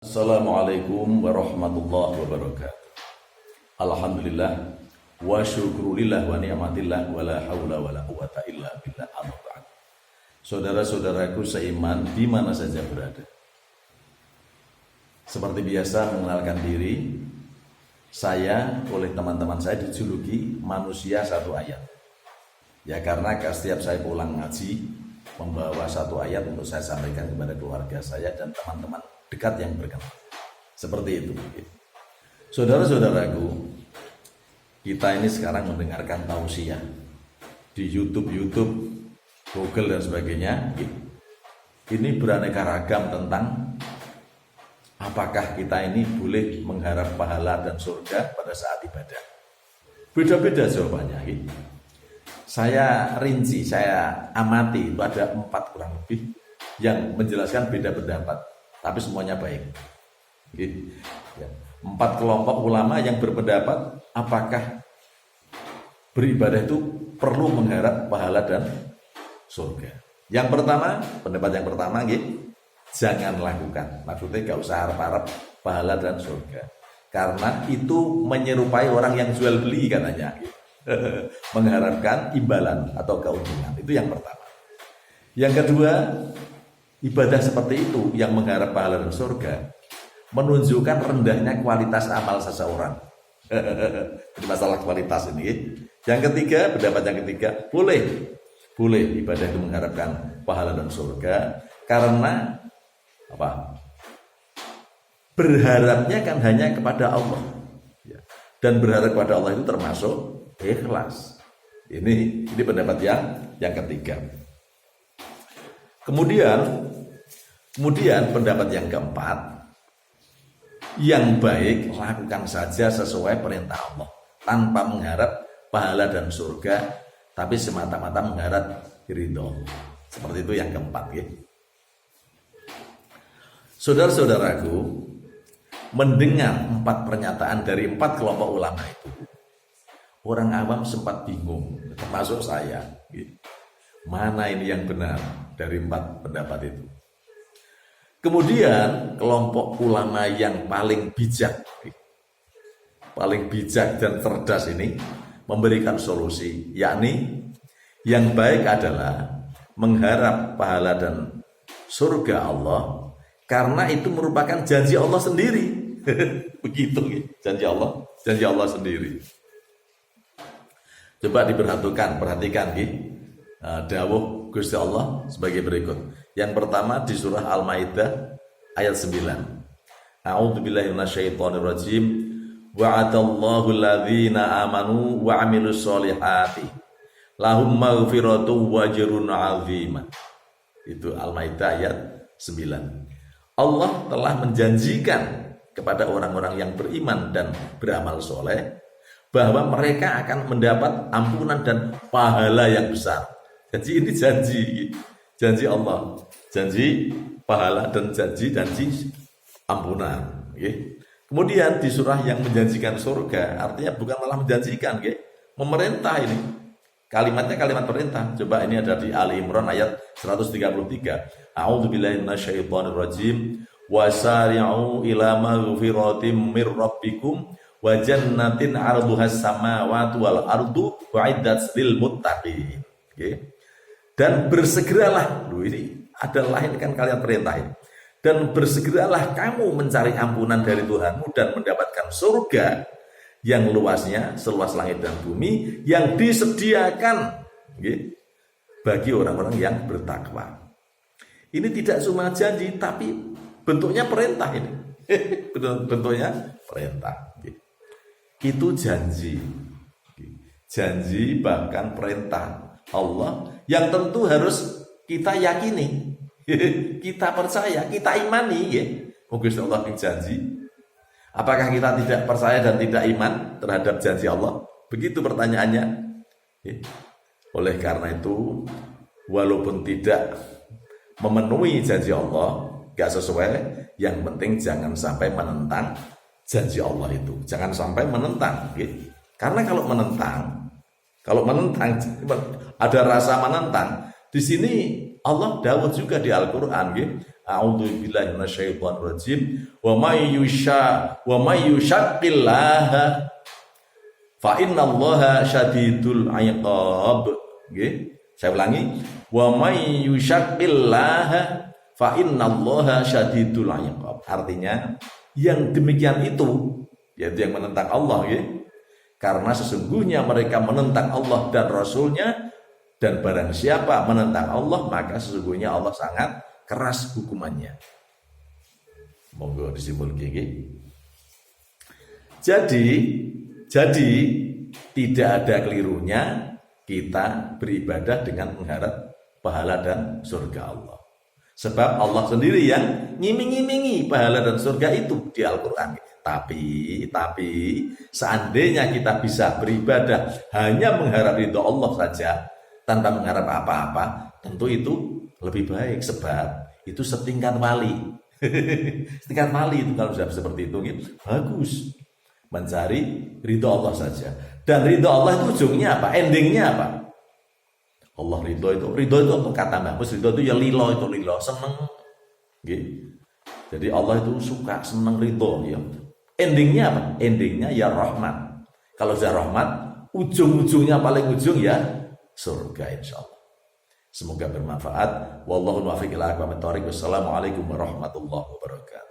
Assalamualaikum warahmatullahi wabarakatuh. Alhamdulillah wa syukrulillah wa ni'matillah wa la hawla wa la quwata illa billah. Amma ba'd. Saudara-saudaraku seiman di mana saja berada. Seperti biasa mengenalkan diri, saya oleh teman-teman saya dijuluki manusia satu ayat. Ya karena setiap saya pulang ngaji membawa satu ayat untuk saya sampaikan kepada keluarga saya dan teman-teman dekat yang berkenan. Seperti itu. Saudara-saudaraku, kita ini sekarang mendengarkan tausiah di YouTube, Google dan sebagainya. Ini beraneka ragam tentang apakah kita ini boleh mengharap pahala dan surga pada saat ibadah. Beda-beda jawabannya. Saya rinci, saya amati, itu ada 4 kurang lebih yang menjelaskan beda pendapat, tapi semuanya baik. 4 kelompok ulama yang berpendapat apakah beribadah itu perlu mengharap pahala dan surga. Yang pertama, pendapat yang pertama, jangan lakukan. Maksudnya gak usah harap-harap pahala dan surga, karena itu menyerupai orang yang jual beli katanya. Mengharapkan imbalan atau keuntungan. Itu yang pertama. Yang kedua, ibadah seperti itu yang mengharap pahala dan surga menunjukkan rendahnya kualitas amal seseorang. Ini masalah kualitas ini. Yang ketiga, pendapat yang ketiga, boleh ibadah itu mengharapkan pahala dan surga karena apa? Berharapnya kan hanya kepada Allah. Dan berharap kepada Allah itu termasuk ikhlas. Ini pendapat yang ketiga. Kemudian pendapat yang keempat, yang baik lakukan saja sesuai perintah Allah tanpa mengharap pahala dan surga, tapi semata-mata mengharap ridho. Seperti itu yang keempat. Saudara-saudaraku, mendengar 4 pernyataan dari 4 kelompok ulama itu, orang awam sempat bingung, termasuk saya. Mana ini yang benar dari 4 pendapat itu? Kemudian kelompok ulama yang paling bijak dan cerdas ini memberikan solusi, yakni yang baik adalah mengharap pahala dan surga Allah karena itu merupakan janji Allah sendiri. Begitu, janji Allah sendiri. Coba perhatikan dawuh Gusti Allah sebagai berikut. Yang pertama di surah Al-Maidah ayat 9. A'udzubillahi minasyaitonirrajim. Wa'adallahu alladzina amanu wa 'amilus sholihati lahum maghfiratun wa ajrun 'azim. Itu Al-Maidah ayat 9. Allah telah menjanjikan kepada orang-orang yang beriman dan beramal soleh bahwa mereka akan mendapat ampunan dan pahala yang besar. Jadi ini janji Allah, janji pahala dan janji ampunan. Kemudian di surah yang menjanjikan surga, artinya bukan malah menjanjikan, memerintah ini. Kalimatnya kalimat perintah. Coba ini ada di Ali Imran ayat 133. A'udzubillahi minasyaitonirrajim. Wasari'u ila maghfiratim mir rabbikum wa jannatin 'arduhas samawati wal ardu u'iddat lil muttaqin. Dan bersegeralah, ini adalah ini kan kalian perintahin. Dan bersegeralah kamu mencari ampunan dari Tuhanmu dan mendapatkan surga yang luasnya seluas langit dan bumi yang disediakan bagi orang-orang yang bertakwa. Ini tidak cuma janji tapi bentuknya perintah ini. Bentuknya perintah. Itu janji bahkan perintah Allah yang tentu harus kita yakini, kita percaya, kita imani. Gusti Allah yang janji. Apakah kita tidak percaya dan tidak iman terhadap janji Allah? Begitu pertanyaannya. Oleh karena itu, walaupun tidak memenuhi janji Allah, gak sesuai, yang penting jangan sampai menentang janji Allah itu. Jangan sampai menentang. Karena kalau menentang, ada rasa menentang, di sini Allah dawuh juga di Al-Qur'an nggih. A'udzubillahi minasyaitonir rajim. Wa may yushaqillaha fa innallaha syadidul iqab. Nggih. Saya ulangi. Wa may yushaqillaha fa innallaha syadidul iqab. Artinya yang demikian itu yaitu yang menentang Allah nggih. Karena sesungguhnya mereka menentang Allah dan Rasulnya, dan barang siapa menentang Allah maka sesungguhnya Allah sangat keras hukumannya. Monggo disimpul gigi. Jadi tidak ada kelirunya kita beribadah dengan mengharap pahala dan surga Allah. Sebab Allah sendiri yang ngiming-ngimingi pahala dan surga itu di Al-Qur'an. Tapi seandainya kita bisa beribadah hanya mengharap ridho Allah saja tanpa mengharap apa-apa, tentu itu lebih baik, sebab itu setingkat wali. Setingkat wali itu kalau sudah seperti itu gitu, bagus. Mencari ridho Allah saja. Dan ridho Allah itu ujungnya apa? Endingnya apa? Allah ridho itu apa kata bagus? Ridho itu ya lilo, seneng. Gitu. Jadi Allah itu suka, seneng, ridho ya. Endingnya apa? Endingnya ya rahmat. Kalau sudah rahmat, ujung-ujungnya paling ujung ya surga insyaallah. Semoga bermanfaat. Wallahu muwaffiq ila aqwamit thoriq. Wassalamualaikum warahmatullahi wabarakatuh.